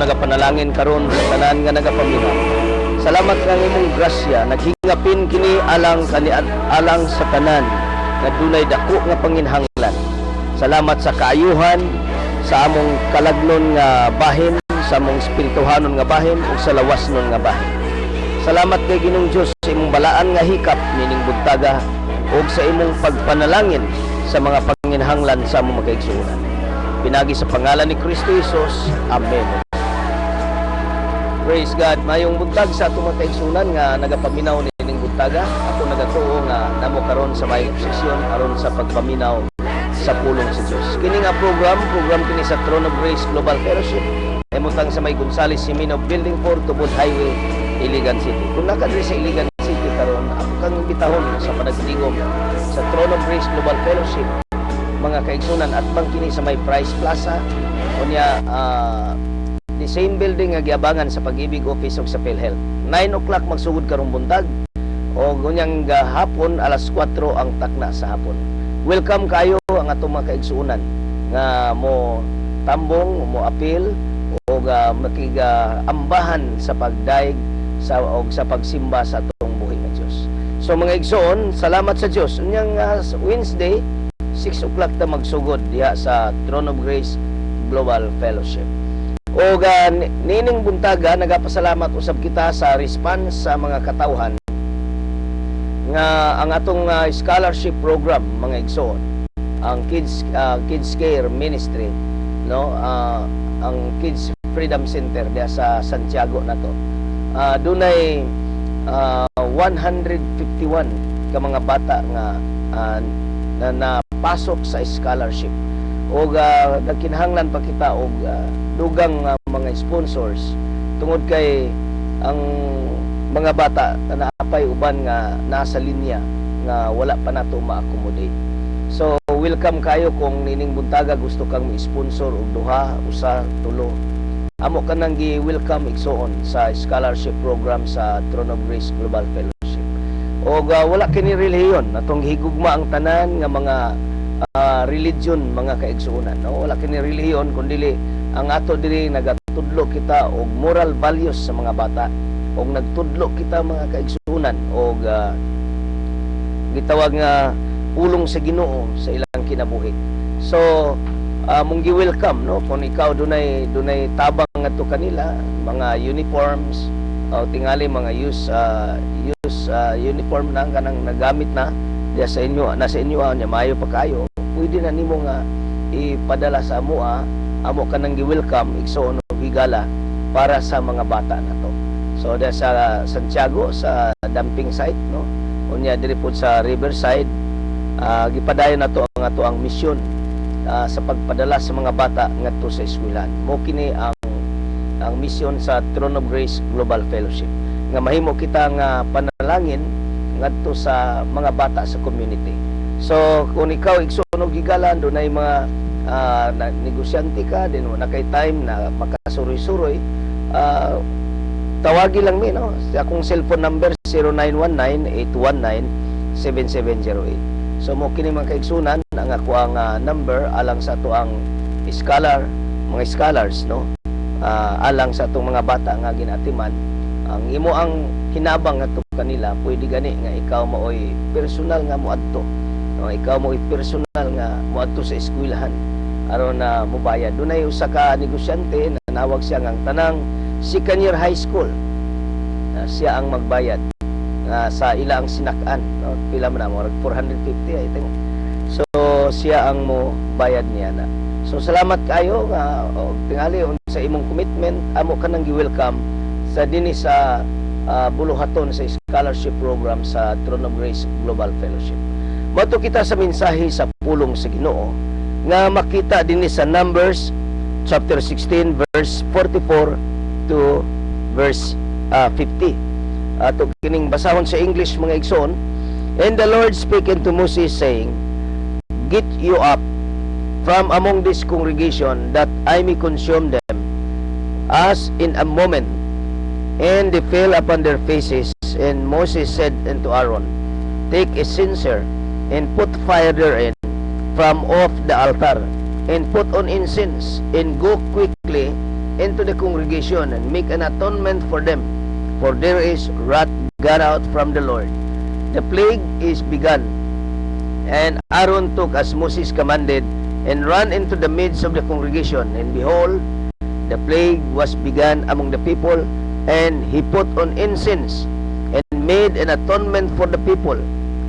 nagapanalangin karon sa tanan nga nagapaminaw. Salamat nga imong grasya naghingapin kini alang alang sa tanan nga dunay dako nga panginhanglan. Salamat sa kaayuhan sa among kalagnon nga bahin, sa among espirituhanon nga bahin ug sa lawasnon nga bahin. Salamat kay Ginoong Dios sa imong balaan nga hikap nining buntaga ug sa imong pagpanalangin sa mga panginhanglan sa among makaigsuonan. Pinagi sa pangalan ni Kristo Jesus. Amen. Praise God. Mayong buntag sa atong makaigsuonan nga nagapaminaw nining buntaga. Ako nagatuo nga namo karon sa may sesyon aron sa pagpaminaw sa pulong sa Dios. Kini nga program kini sa Throne of Grace Global Fellowship. Emutang sa may Gonzales Simino Building 4 Tubod Highway, Iligan City. Kung nakadiri sa Iligan City karon, ako kang imbitahon sa panagdigom sa Throne of Grace Global Fellowship, mga kaigsunan at kini sa may Price Plaza unya the same building nga giabangan sa Pag-ibig Office ug sa PhilHealth. 9 o'clock magsugod karong buntag o gunyang hapon alas 4 ang takna sa hapon. Welcome kayo ang atong mga kaigsunan nga mo tambong, mo apil o makiga-ambahan sa pagdaig o sa pagsimba sa atong buhi nga Dios. So mga igsoon, salamat sa Dios. Unyang Wednesday 6 o'clock ta magsugod diha sa Throne of Grace Global Fellowship. O nining buntaga nagapasalamat usab kita sa response sa mga katawhan nga ang atong scholarship program mga igsoon, ang Kids Care Ministry, no, ang Kids Freedom Center diha sa Santiago nato. Dunay 151 ka mga bata nga na pasok sa scholarship o nagkinahanglan pa kita og dugang mga sponsors tungod kay ang mga bata na naapay uban nga nasa linya nga wala pa nato ma-accommodate. So welcome kayo kung nining buntaga gusto kang i-sponsor og duha, usa, tulo. Amo ka nang gi-welcome igsoon sa scholarship program sa Throne of Grace Global Fellowship. O wala kini relihiyon atong higugma ang tanan nga mga religion mga kaigsuonan, no? Wala kini relihiyon kundi ang ato diri nagatudlo kita og moral values sa mga bata og nagtudlo kita mga kaigsuonan og gitawag nga pulong sa Ginoo sa ilang kinabuhi. So mong gi-welcome, no, kung ikaw dunay tabang ngadto kanila mga uniforms o tingali mga use uniform na kanang nagamit na diya sa inyo, nasa inyo nya maayo pa kayo, pwede na nimo nga ipadala sa amo ka nang gi-welcome igsoon og higala para sa mga bata nato. So diya sa Santiago sa dumping site, no, unya diri pud sa Riverside gipadayon nato ang misyon sa pagpadala sa mga bata ngadto sa eskwelahan. Mo kini ang misyon sa Throne of Grace Global Fellowship nga mahimo kita nga panalangin ngadto sa mga bata sa community. So kung ikaw igsoon og higalan dunay mga negosyante ka din na kay time na makasuroy-suroy, tawagi lang mi, no, sa akong cellphone number 0919-819-7708. So mo kini mga kaigsunan ang ako ang number alang sa ato ang mga scholars, no, alang sa atong mga bata nga ginatiman. Ang imo ang hinabang ngadto kanila pwede gani nga ikaw maoy personal nga moadto, no, ikaw mo'y personal nga moadto sa eskwelahan aron na mobayad. Dunay usa ka negosyante na nawag siya ngang tanang second year high school, siya ang magbayad sa ilang sinakan, no, pila man mo 450 I think. So siya ang mo bayad niya na. So salamat kayo nga tingali sa imong commitment, amo ka nang gi-welcome sa dinhi sa buluhaton sa scholarship program sa Throne of Grace Global Fellowship. Mato kita sa mensahe sa pulong sa Ginoo nga makita dinhi sa Numbers chapter 16 verse 44 to verse 50. Ato kining basahon sa English mga igsoon. And the Lord spake unto Moses saying, Get you up from among this congregation, that I may consume them as in a moment. And they fell upon their faces. And Moses said unto Aaron, Take a censer, and put fire therein from off the altar, and put on incense, and go quickly into the congregation and make an atonement for them, for there is wrath gone out from the Lord. The plague is begun, and Aaron took as Moses commanded, and ran into the midst of the congregation, and behold, the plague was begun among the people, and he put on incense, and made an atonement for the people,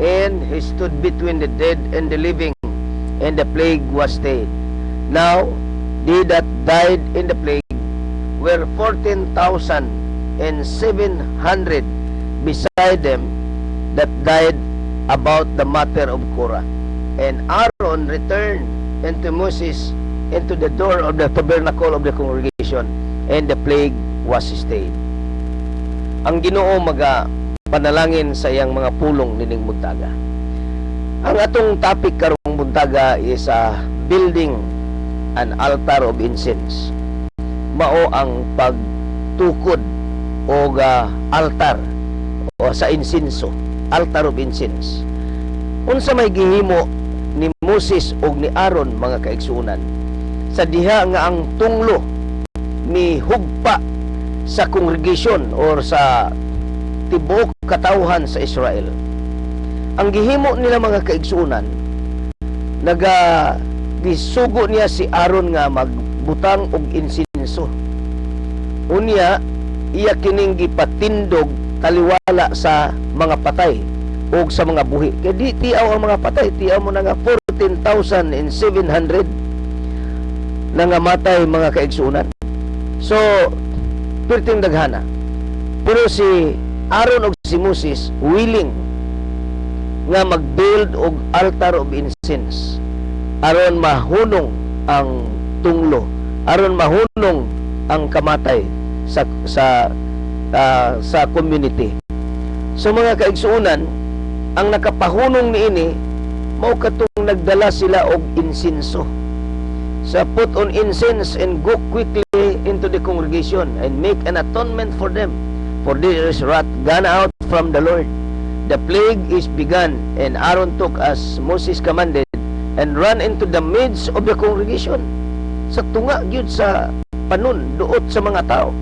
and he stood between the dead and the living, and the plague was stayed. Now, they that died in the plague were 14,700 beside them that died about the matter of Korah. And Aaron returned unto Moses into the door of the tabernacle of the congregation, and the plague was stayed. Ang Ginoo panalangin sa iyang mga pulong nining buntaga. Ang atong topic karong buntaga is building an altar of incense. Mao ang pagtukod o altar o sa insenso, altar of incense. Unsa may gihimo ni Moses og ni Aaron, mga kaigsuonan, sa diha nga ang tunglo mi hugpa sa congregation or sa tibuok katawhan sa Israel. Ang gihimo nila, mga kaigsuonan, gisugo niya si Aaron nga magbutang og insenso. Unya, iya kining gipatindog taliwala sa mga patay o sa mga buhi. Kaya di tiaw ang mga patay, tiaw mo na nga 14,700 na nga matay, mga kaigsuonan. So, perting daghana. Pero si Aaron o si Moses willing nga mag-build og altar of incense aron mahunong ang tunglo, aron mahunong ang kamatay sa community. So, mga kaigsuonan, ang nakapahunong niini mao katong nagdala sila og insenso. So, put on incense and go quickly into the congregation and make an atonement for them, for there is wrath gone out from the Lord. The plague is begun, and Aaron took as Moses commanded, and ran into the midst of the congregation. Sa tunga gyud sa panon duot sa mga tao.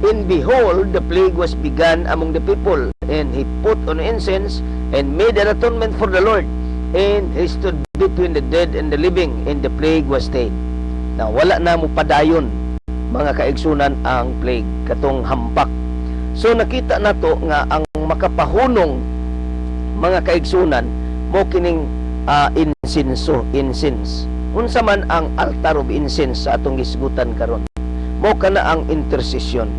And behold, the plague was begun among the people, and he put on incense and made an atonement for the Lord, and he stood between the dead and the living, and the plague was stayed. Now, wala na mo padayon, mga kaigsunan, ang plague katong hampak. So nakita nato nga ang makapahunong, mga kaigsunan, mo kining incense. Unsa man ang altar of incense sa atong gisgutan karon, mo kana ang intercession.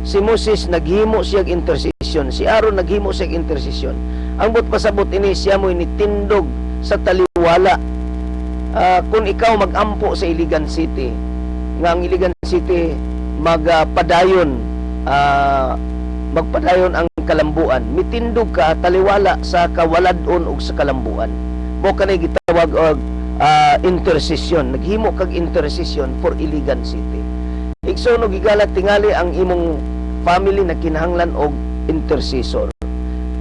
Si Moses naghimo siya intercession, si Aaron naghimo siya intercession. Ang but pasabot ini, siya mo initindog sa taliwala. Kung ikaw magampo sa Iligan City, nga ang Iligan City magpadayon ang kalambuan, mitindog ka taliwala sa kawaladon ug sa kalambuan. Mo kanay gitawag og intercession. Naghimo kag intercession for Iligan City. Igsoon og gigalat tingali ang imong family na kinahanglan og intercessor.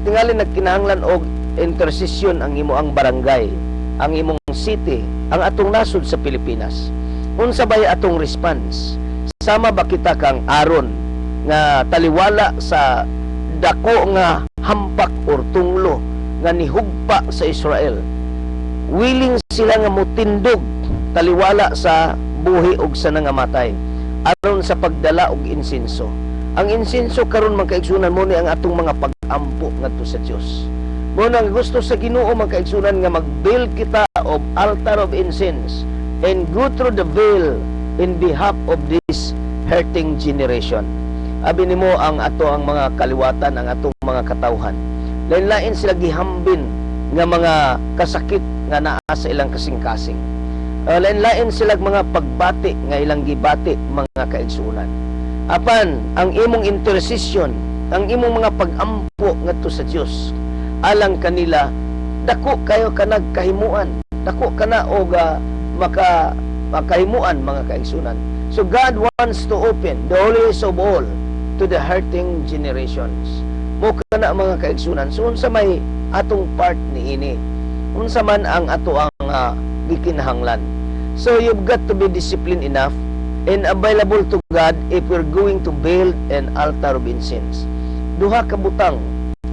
Tingali nagkinahanglan og intercession ang imo ang barangay, ang imong city, ang atong nasod sa Pilipinas. Unsa bay atong response? Sama ba kita kang Aaron nga taliwala sa dako nga hampak or tunglo nga nihugpa sa Israel? Willing sila nga mutindog taliwala sa buhi og sa nangamatay aron sa pagdala og insenso. Ang insenso karon, mga kaigsunan, mo ni ang atong mga pag-ampo ngadto sa Dios. Mo nang gusto sa Ginoo, mga kaigsunan, nga mag-build kita of altar of incense and go through the veil in behalf of this hurting generation. Abi nimo ang mga kaliwatan, ang atong mga katawhan. Lain-lain sila gihambin nga mga kasakit nga naa sa ilang kasing-kasing. Lain-lain sila mga pagbati nga ilang gibati, mga kaigsunan. Apan ang imong intercession, ang imong mga pag-ampo ngadto sa Dios alang kanila, dako kayo ka nagkahimuan, dako kana og makahimuan, mga kaigsunan. So God wants to open the holiest of all to the hurting generations. Mo kana, mga kaigsunan. So unsa may atong part niini, unsa man ang ato ang gikinahanglan. So you've got to be disciplined enough and available to God if we're going to build an altar of incense. Duha ka butang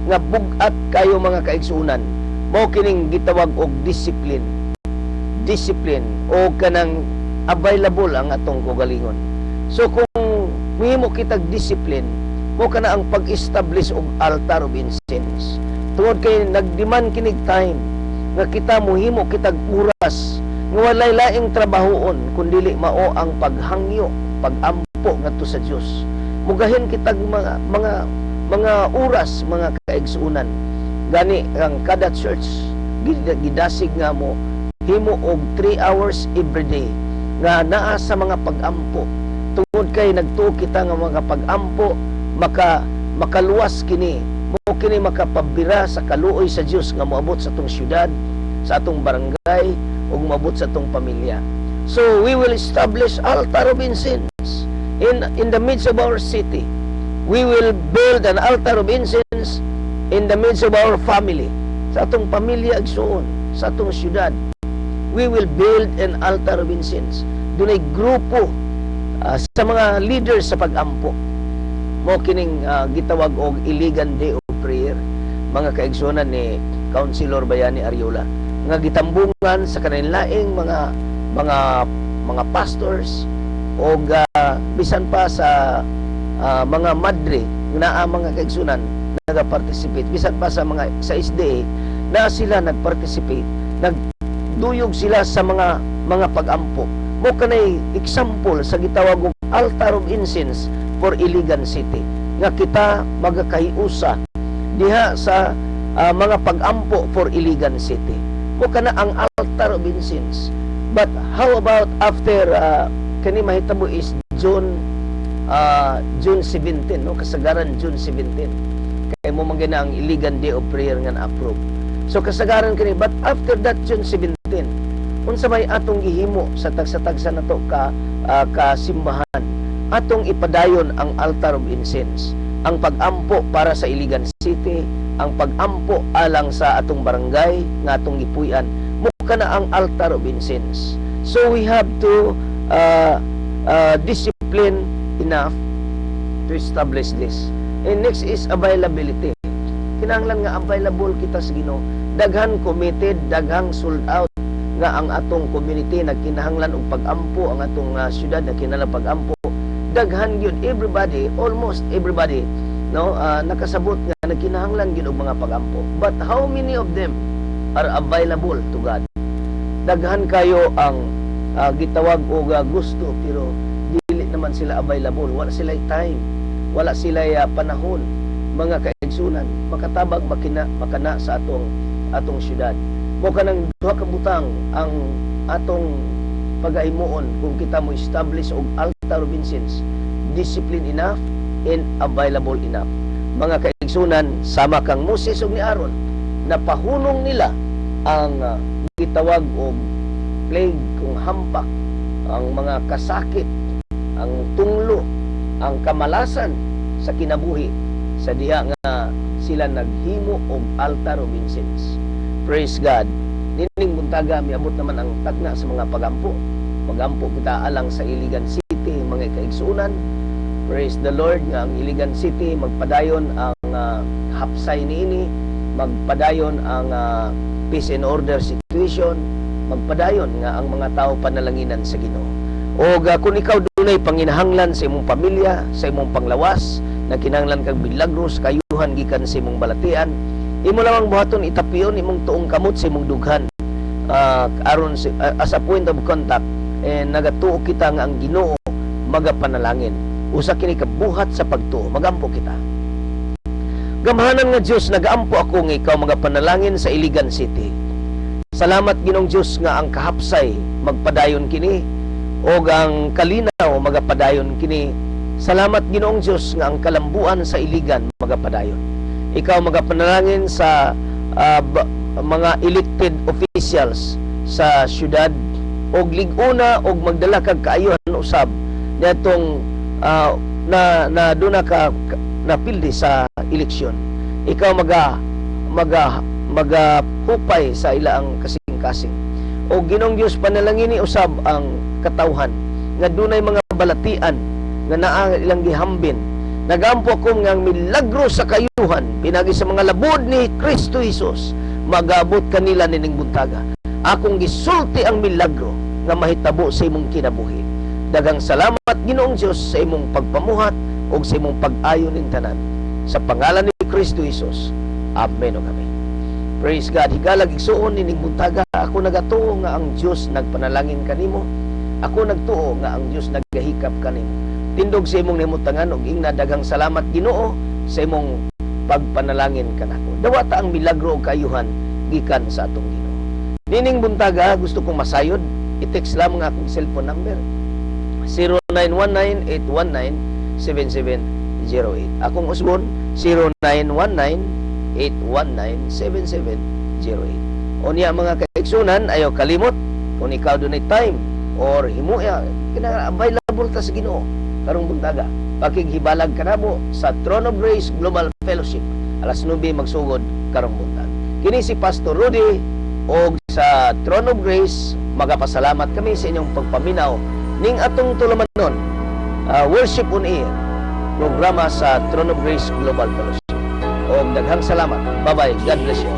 nga bugat kayo mga kaigsunan, mao kining gitawag og discipline o kanang available ang atong kaugalingon. So kung mahimo kitag discipline, mo kana ang pag-establish og altar of incense. Tungod kay nagdemand kinig time nga kita mohimo kitag oras nga walay laing trabahoon kundi mao ang paghangyo, pag-ampo ngadto sa Dios. Mugahin kitag mga oras mga kaigsunan. Gani ang kada church gidasig nga mo himo og 3 hours every day nga naa sa mga pag-ampo. Tungod kay nagtuo kita nga mga pag-ampo makaluwas kini, mo kini makapabira sa kaluoy sa Dios nga moabot sa atong syudad, sa atong barangay ug moabot sa atong pamilya. So we will establish altar of incense in the midst of our city. We will build an altar of incense in the midst of our family, sa atong pamilya igsoon, sa atong syudad. We will build an altar of incense. Dunay grupo sa mga leaders sa pag-ampo. Mo kining gitawag og Iligan Day of Prayer, mga kaigsunan ni Councilor Bayani Ariola, nga gitambungan sa kanilaing mga pastors o bisan pa sa mga madre na mga kaigsunan nag-participate, bisan pa sa SDA na sila nag-participate, nagduyog sila sa mga pag-ampo. Mo kanay example sa gitawag og altar of incense for Iligan City nga kita magakahiusa diha sa mga pag-ampo for Iligan City. Mo kana ang altar of incense. But how about after kani mahitabo is June 17, no, kasagaran June 17 kay mo man gina ang Iligan Day of Prayer nga na-approve. So kasagaran kani, but after that June 17 unsa may atong gihimo sa tagsa-tagsa nato ka simbahan, atong ipadayon ang altar of incense, ang pag-ampo para sa Iligan City, ang pag-ampo alang sa atong barangay nga atong gipuy-an, mo kana ang altar of incense. So we have to discipline enough to establish this. And next is availability. Kinahanglan nga available kita sa Ginoo. Daghan committed, daghang sold out nga ang atong community nagkinahanglan og pag-ampo, ang atong syudad nagkinahanglan pag-ampo. Daghan gyud, everybody, almost everybody, no, nakasabot nga nagkinahanglan gyud og mga pag-ampo. But how many of them are available to God? Daghan kayo ang gitawag og gusto pero dili naman sila available, wala sila time, wala sila panahon. Mga kaigsunan, makatabag makana sa atong syudad. Mo kanang duha ka butang ang atong pagaimuon kung kita mo establish og altar of incense, discipline enough and available enough. Mga kaigsunan, sama kang Moses ug ni Aaron, napahunong nila ang gitawag og plague, kung hampak, ang mga kasakit, ang tunglo, ang kamalasan sa kinabuhi sa diha nga sila naghimo og altar of incense. Praise God. Nining buntaga miabot naman ang tagna sa mga pagampo. Pagampo kita alang sa Iligan City, mga kaigsunan. Praise the Lord nga ang Iligan City magpadayon ang hapsay niini, magpadayon ang peace and order situation, magpadayon nga ang mga tao panalanginan sa Ginoo. O kung ikaw dunay panginahanglan sa imong pamilya, sa imong panglawas, na kinahanglan kag milagros, kayuhan gikan sa imong balatian, imo lamang buhaton itapion imong tuong kamot sa imong dughan aron as a point of contact, nagatuo kita nga ang Ginoo magapanalangin. Usa kini kabuhat sa pagtuo, magampo kita. Gamhanan nga Dios, nagaampo ako nga ikaw magapanalangin sa Iligan City. Salamat Ginoong Dios nga ang kahapsay magpadayon kini o ang kalinaw magapadayon kini. Salamat Ginoong Dios nga ang kalambuan sa Iligan magapadayon. Ikaw magapanalangin sa mga elected officials sa syudad og liguna og magdala kag kaayuhan usab datong na duna ka napildi sa eleksyon. Ikaw magahupay sa ilaang kasing-kasing. O Ginoong Dios, panalangini usab ang katawhan nga dunay mga balatian nga naa ilang gihambin. Nagampo ako nga milagro sa kayuhan pinagi sa mga labod ni Kristo Jesus magabot kanila nining buntaga. Akong gisulti ang milagro nga mahitabo sa imong kinabuhi. Daghang salamat Ginoong Dios sa imong pagpamuhat ug sa imong pag-ayo ning tanan. Sa pangalan ni Kristo Jesus. Amen o amen. Praise God. Higalag igsuon nining buntaga. Ako nagatuo nga ang Dios nagpanalangin kanimo. Ako nagtuo nga ang Dios nagahikap kanimo. Tindog sa imong nimutangan og ingna daghang salamat Ginoo sa imong pagpanalangin kanako. Dawata ang milagro o kayuhan gikan sa atong Ginoo. Nining buntaga gusto kong masayod. I-text lang ang akong cellphone number 0919-819-7708. Akong usbon 0919-819-7708. O niya mga kaigsunan, ayaw kalimot kung ikaw doon ay time or himuya, available ta sa Ginoo karong buntaga. Pakighibalag kanamo sa Throne of Grace Global Fellowship. Alas 9 magsugod karong buntag. Kini si Pastor Rudy o sa Throne of Grace, magapasalamat kami sa inyong pagpaminaw ning atong tulumanon Worship on Air programa sa Throne of Grace Global Fellowship. O daghang salamat. Bye-bye. God bless you.